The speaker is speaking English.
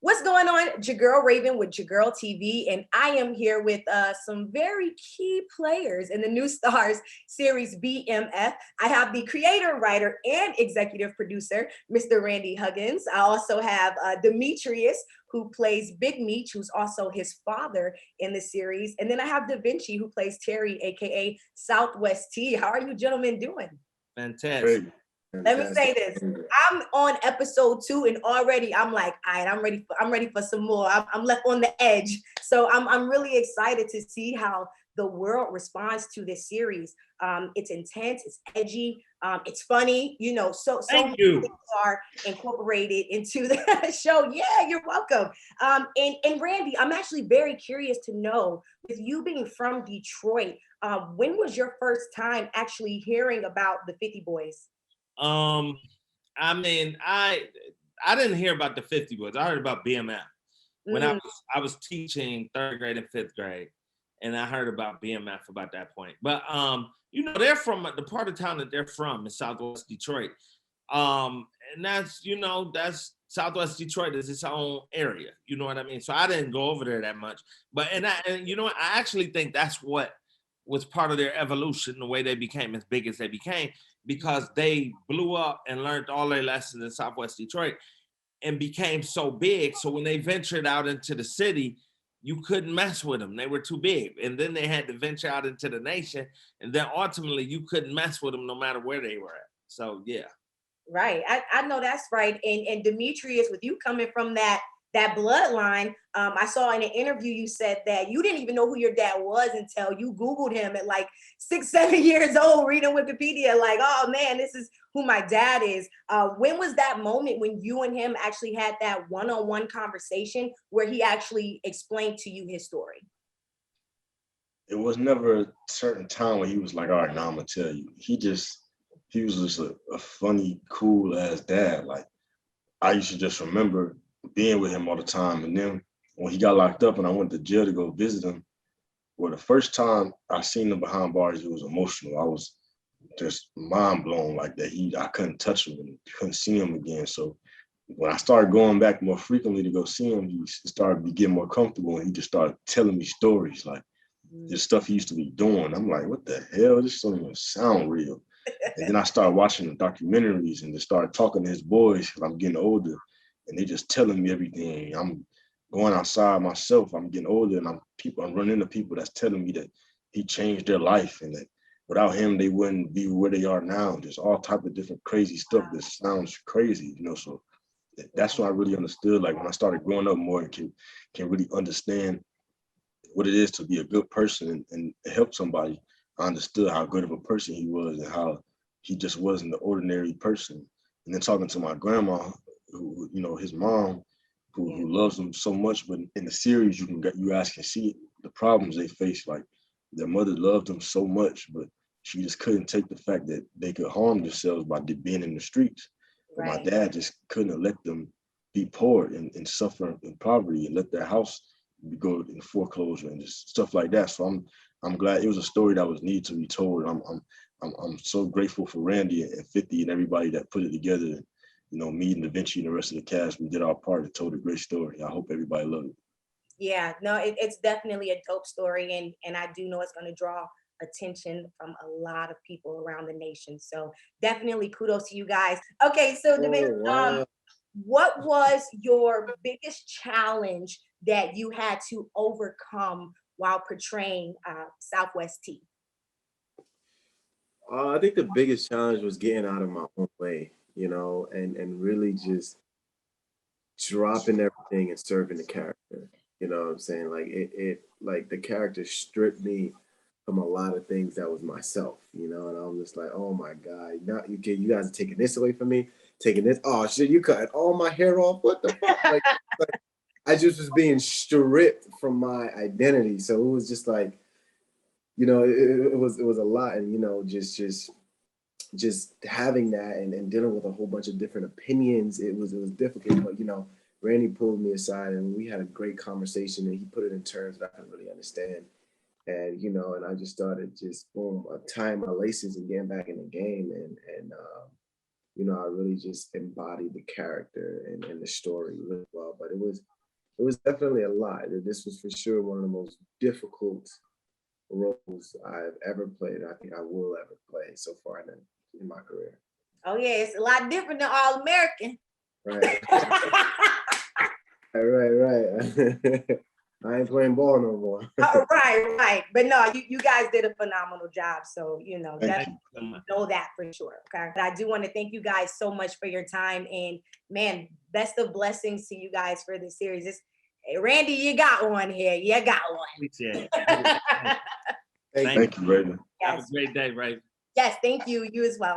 What's going on? JaGurl Raven with JaGurl TV, and I am here with some very key players in the new Starz series BMF. I have the creator, writer, and executive producer, Mr. Randy Huggins. I also have Demetrius, who plays Big Meech, who's also his father in the series. And then I have Da Vinci, who plays Terry, aka Southwest T. How are you gentlemen doing? Fantastic. Let me say this. I'm on episode 2 and already I'm like, all right, I'm ready for some more. I'm left on the edge. So I'm really excited to see how the world responds to this series. It's intense, it's edgy, it's funny, you know, so many things are incorporated into the show. Yeah, you're welcome. And Randy, I'm actually very curious to know, with you being from Detroit, when was your first time actually hearing about the 50 Boys? I mean, I didn't hear about the 50 Boys. I heard about BMF when I was teaching 3rd grade and 5th grade, and I heard about BMF about that point. But you know, they're from the part of town that they're from in Southwest Detroit, and that's, you know, that's Southwest Detroit is its own area. You know what I mean? So I didn't go over there that much. But and you know what? I actually think that's what was part of their evolution, the way they became as big as they became, because they blew up and learned all their lessons in Southwest Detroit and became so big. So when they ventured out into the city, you couldn't mess with them. They were too big. And then they had to venture out into the nation. And then ultimately you couldn't mess with them no matter where they were at. So yeah. Right. I know that's right. And Demetrius, with you coming from that bloodline, I saw in an interview you said that you didn't even know who your dad was until you Googled him at like 6, 7 years old, reading Wikipedia, like, oh man, this is who my dad is. When was that moment when you and him actually had that one-on-one conversation where he actually explained to you his story? It was never a certain time when he was like, all right, now I'm gonna tell you. He was just a funny, cool ass dad. Like, I used to just remember being with him all the time. And then when he got locked up and I went to jail to go visit him, well, the first time I seen him behind bars, it was emotional. I was just mind blown like that. I couldn't touch him and couldn't see him again. So when I started going back more frequently to go see him, he started getting more comfortable and he just started telling me stories, like this stuff he used to be doing. I'm like, what the hell? This doesn't even sound real. And then I started watching the documentaries and just started talking to his boys because I'm getting older. And they just telling me everything. I'm going outside myself. I'm getting older, and I'm running into people that's telling me that he changed their life, and that without him they wouldn't be where they are now. Just all type of different crazy stuff that sounds crazy, you know. So that's when I really understood. Like when I started growing up more and can really understand what it is to be a good person and help somebody. I understood how good of a person he was and how he just wasn't an ordinary person. And then talking to my grandma, who, you know, his mom, who loves him so much, but in the series you guys can see the problems they face. Like their mother loved him so much, but she just couldn't take the fact that they could harm themselves by being in the streets. But my dad just couldn't let them be poor and suffer in poverty and let their house go in foreclosure and just stuff like that. So I'm glad it was a story that was needed to be told. I'm so grateful for Randy and 50 and everybody that put it together. You know, me and Da Vinci and the rest of the cast, we did our part and told a great story. I hope everybody loved it. Yeah, no, it's definitely a dope story, and I do know it's going to draw attention from a lot of people around the nation. So definitely kudos to you guys. Okay, so what was your biggest challenge that you had to overcome while portraying Southwest T? I think the biggest challenge was getting out of my own way, you know, and really just dropping everything and serving the character. You know what I'm saying? Like it like the character stripped me from a lot of things that was myself, you know, and I'm just like, oh my God, now you guys are taking this away from me, taking this, oh shit, you cut all my hair off. What the fuck? Like I just was being stripped from my identity. So it was just like, you know, it was a lot. And, you know, just having that and dealing with a whole bunch of different opinions, it was difficult. But, you know, Randy pulled me aside and we had a great conversation and he put it in terms that I could really understand. And, you know, and I just started just, boom, tying my laces and getting back in the game. And you know, I really just embodied the character and the story really well. But it was definitely a lot. This was for sure one of the most difficult roles I've ever played. I think I will ever play so far in my career. Oh yeah, it's a lot different than All American. Right. right. I ain't playing ball no more. right. But no, you guys did a phenomenal job. So, you know, Thank definitely know that for sure. Okay. But I do want to thank you guys so much for your time. And man, best of blessings to you guys for this series. Hey, Randy, you got one here. You got one. Appreciate it. Thank you, Raven. Have a great day, Raven. Yes, thank you. You as well.